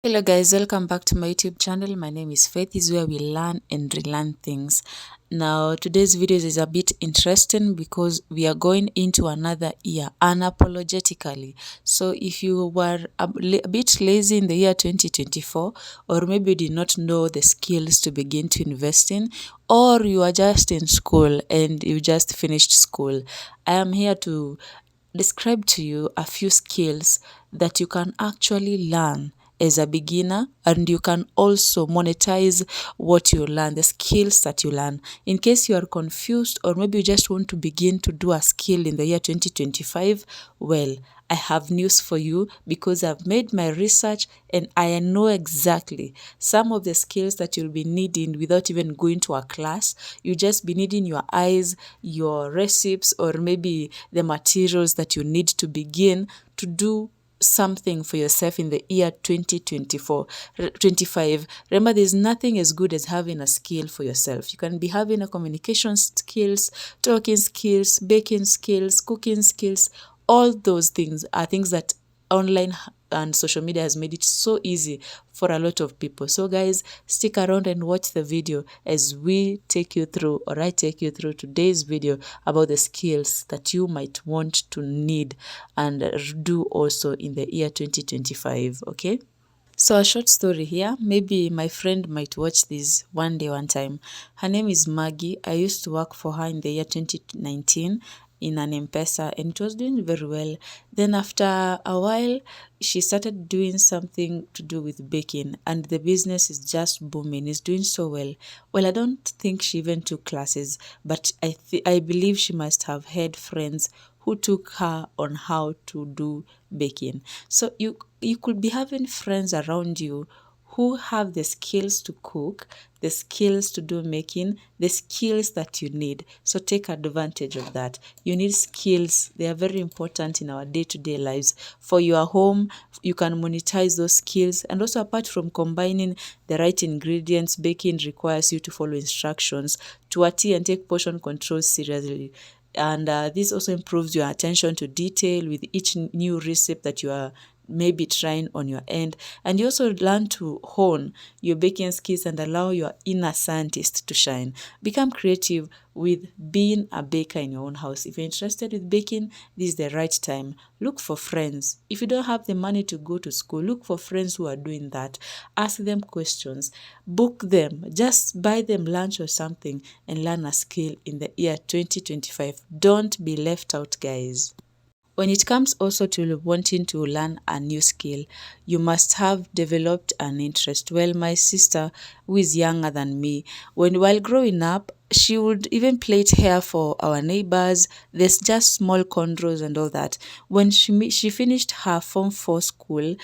Hello guys, welcome back to my YouTube channel. My name is Faith. This is where we learn and relearn things. Now today's video is a bit interesting because we are going into another year unapologetically. So if you were a bit lazy in the year 2024, or maybe you did not know the skills to begin to invest in, or you are just in school and you just finished school, I am here to describe to you a few skills that you can actually learn as a beginner, and you can also monetize what you learn, the skills that you learn. In case you are confused, or maybe you just want to begin to do a skill in the year 2025, well, I have news for you because I've made my research and I know exactly some of the skills that you'll be needing without even going to a class. You just be needing your eyes, your recipes, or maybe the materials that you need to begin to do something for yourself in the year 2025. Remember, there's nothing as good as having a skill for yourself. You can be having a communication skills, talking skills, baking skills, cooking skills. All those things are things that online and social media has made it so easy for a lot of people. So guys, stick around and watch the video as we take you through, or I take you through today's video about the skills that you might want to need and do also in the year 2025. Okay, so a short story here. Maybe my friend might watch this one day, one time. Her name is Maggie. I used to work for her in the year 2019 in an M-Pesa, and it was doing very well. Then after a while, she started doing something to do with baking, and the business is just booming. It's doing so well. Well, I don't think she even took classes, but I believe she must have had friends who took her on how to do baking. So you could be having friends around you who have the skills to cook, the skills to do making, the skills that you need. So take advantage of that. You need skills. They are very important in our day-to-day lives. For your home, you can monetize those skills. And also, apart from combining the right ingredients, baking requires you to follow instructions to a T and take portion control seriously. And this also improves your attention to detail with each new recipe that you are maybe trying on your end. And you also learn to hone your baking skills and allow your inner scientist to shine. Become creative with being a baker in your own house. If you're interested with baking, this is the right time. Look for friends. If you don't have the money to go to school, look for friends who are doing that. Ask them questions. Book them. Just buy them lunch or something and learn a skill in the year 2025. Don't be left out, guys. When it comes also to wanting to learn a new skill, you must have developed an interest. Well, my sister, who is younger than me, while growing up, she would even plait hair for our neighbors. There's just small cornrows and all that. When she finished her Form 4 school,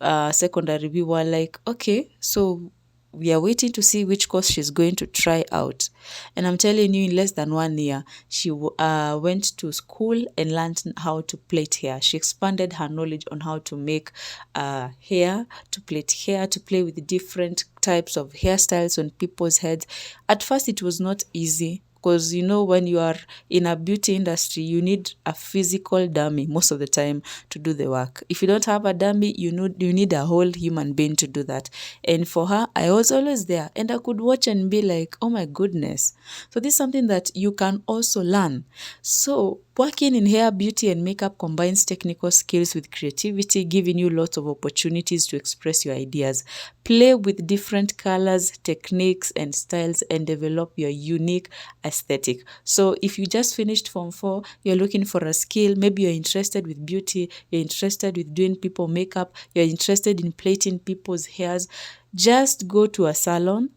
secondary, we were like, okay, so we are waiting to see which course she's going to try out. And I'm telling you, in less than 1 year, she went to school and learned how to plait hair. She expanded her knowledge on how to make hair, to plait hair, to play with different types of hairstyles on people's heads. At first, it was not easy, because when you are in a beauty industry, you need a physical dummy most of the time to do the work. If you don't have a dummy, you need a whole human being to do that. And for her, I was always there, and I could watch and be like, oh my goodness. So this is something that you can also learn. So working in hair, beauty, and makeup combines technical skills with creativity, giving you lots of opportunities to express your ideas. Play with different colors, techniques, and styles, and develop your unique aesthetic. So if you just finished Form 4, you're looking for a skill, maybe you're interested with beauty, you're interested with doing people makeup, you're interested in plaiting people's hairs, just go to a salon.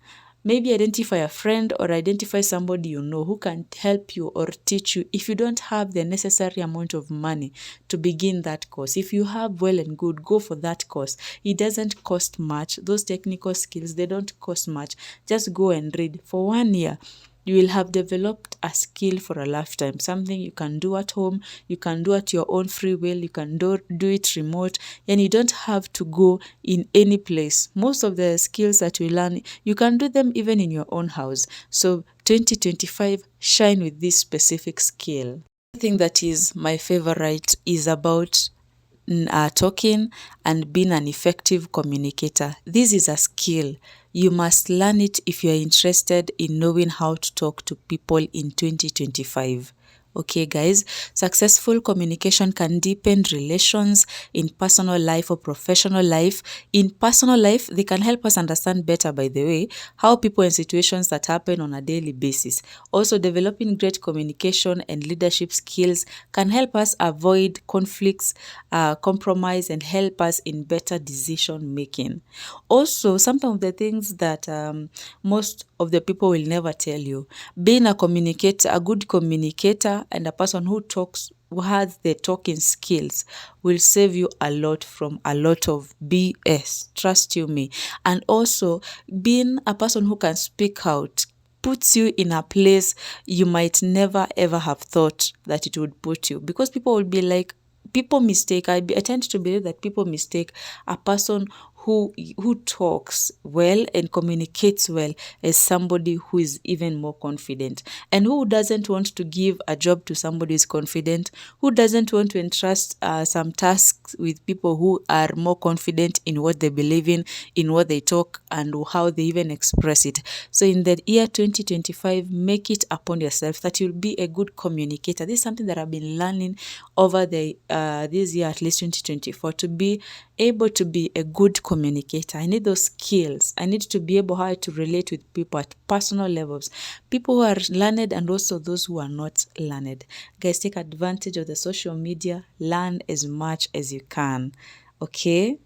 Maybe identify a friend or identify somebody you know who can help you or teach you if you don't have the necessary amount of money to begin that course. If you have, well and good, go for that course. It doesn't cost much. Those technical skills, they don't cost much. Just go and read. For 1 year, you will have developed a skill for a lifetime, something you can do at home, you can do at your own free will, you can do it remote, and you don't have to go in any place. Most of the skills that we learn, you can do them even in your own house. So 2025, shine with this specific skill. The thing that is my favorite is about talking and being an effective communicator. This is a skill. You must learn it if you are interested in knowing how to talk to people in 2025. Okay, guys, successful communication can deepen relations in personal life or professional life. In personal life, they can help us understand better, by the way, how people and situations that happen on a daily basis. Also, developing great communication and leadership skills can help us avoid conflicts, compromise, and help us in better decision making. Also, some of the things that most of the people will never tell you, being a communicator, a good communicator, and a person who talks, who has the talking skills, will save you a lot from a lot of BS. Trust you me. And also, being a person who can speak out puts you in a place you might never ever have thought that it would put you, because people will be like, people mistake, I tend to believe that people mistake a person who talks well and communicates well as somebody who is even more confident. And who doesn't want to give a job to somebody who is confident? Who doesn't want to entrust some tasks with people who are more confident in what they believe in what they talk, and how they even express it? So in the year 2025, make it upon yourself that you'll be a good communicator. This is something that I've been learning over the this year, at least 2024, to be able to be a good communicator. I need those skills. I need to be able how to relate with people at personal levels, people who are learned and also those who are not learned. Guys, take advantage of the social media. Learn as much as you can. Okay?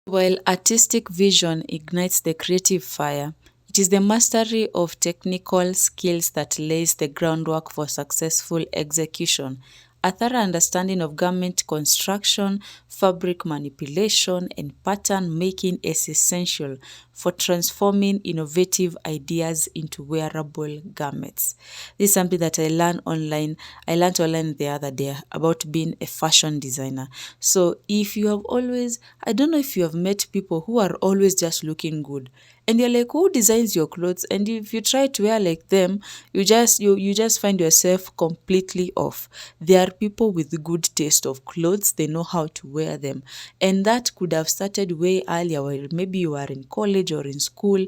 While artistic vision ignites the creative fire, it is the mastery of technical skills that lays the groundwork for successful execution. A thorough understanding of garment construction, fabric manipulation, and pattern making is essential for transforming innovative ideas into wearable garments. This is something that I learned online. I learned online the other day about being a fashion designer. So if you have always, I don't know if you have met people who are always just looking good, and you're like, who designs your clothes? And if you try to wear like them, you just find yourself completely off. There are people with good taste of clothes. They know how to wear them, and that could have started way earlier, while maybe you are in college or in school.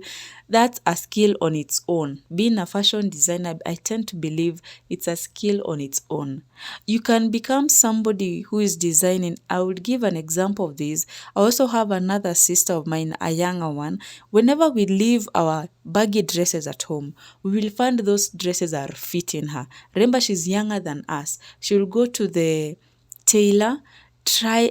That's a skill on its own. Being a fashion designer, I tend to believe it's a skill on its own. You can become somebody who is designing. I would give an example of this. I also have another sister of mine, a younger one. Whenever we leave our baggy dresses at home, we will find those dresses are fitting her. Remember, she's younger than us. She will go to the tailor, try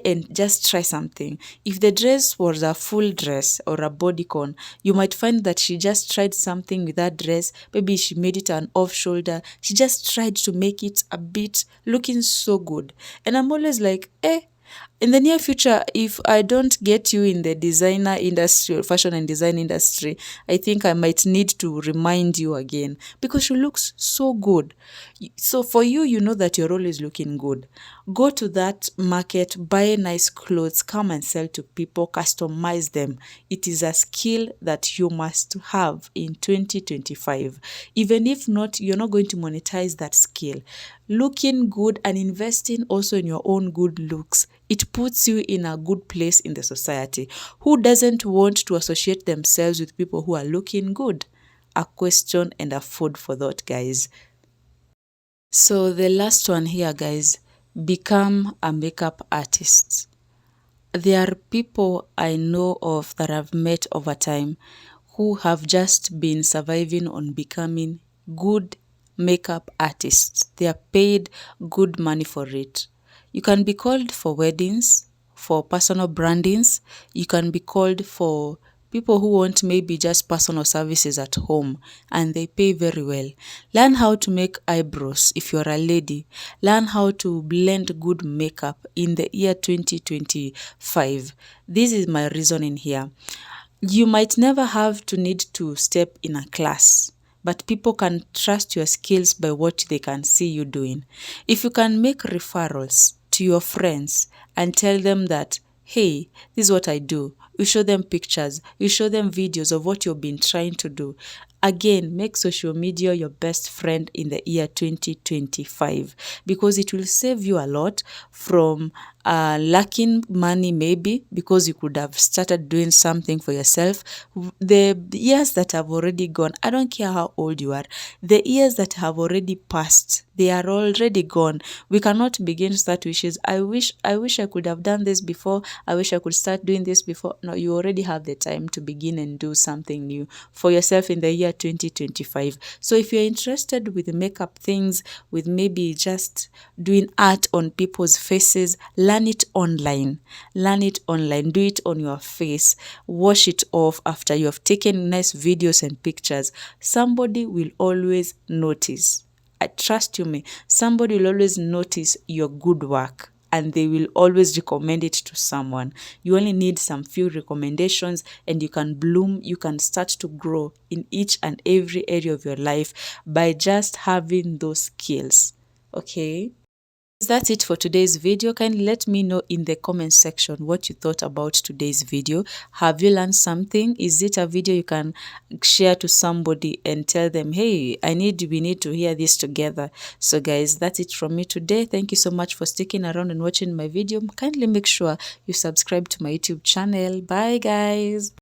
something. If the dress was a full dress or a bodycon, you might find that she just tried something with that dress. Maybe she made it an off shoulder. She just tried to make it a bit looking so good. And I'm always like, in the near future, if I don't get you in the designer industry or fashion and design industry, I think I might need to remind you again, because she looks so good. So for you, you know that you're always looking good. Go to that market, buy nice clothes, come and sell to people, customize them. It is a skill that you must have in 2025. Even if not, you're not going to monetize that skill. Looking good and investing also in your own good looks, it puts you in a good place in the society. Who doesn't want to associate themselves with people who are looking good? A question and a food for thought, guys. So the last one here, guys, become a makeup artist. There are people I know of that I've met over time who have just been surviving on becoming good makeup artists. They are paid good money for it. You can be called for weddings, for personal brandings. You can be called for people who want maybe just personal services at home, and they pay very well. Learn how to make eyebrows if you're a lady. Learn how to blend good makeup in the year 2025. This is my reasoning here. You might never have to need to step in a class, but people can trust your skills by what they can see you doing. If you can make referrals to your friends and tell them that, hey, this is what I do. You show them pictures, you show them videos of what you've been trying to do. Again, make social media your best friend in the year 2025, because it will save you a lot from lacking money, maybe because you could have started doing something for yourself. The years that have already gone, I don't care how old you are, the years that have already passed, they are already gone. We cannot begin to start wishes. I wish I could have done this before. I wish I could start doing this before. No, you already have the time to begin and do something new for yourself in the year 2025. So if you're interested with makeup things, with maybe just doing art on people's faces, learn it online. Learn it online. Do it on your face. Wash it off after you have taken nice videos and pictures. Somebody will always notice. I trust you me. Somebody will always notice your good work and they will always recommend it to someone. You only need some few recommendations and you can bloom, you can start to grow in each and every area of your life by just having those skills. Okay? That's it for today's video. Kindly let me know in the comment section what you thought about today's video. Have you learned something? Is it a video you can share to somebody and tell them, hey, we need to hear this together? So guys, that's it from me today. Thank you so much for sticking around and watching my video. Kindly make sure you subscribe to my YouTube channel. Bye guys.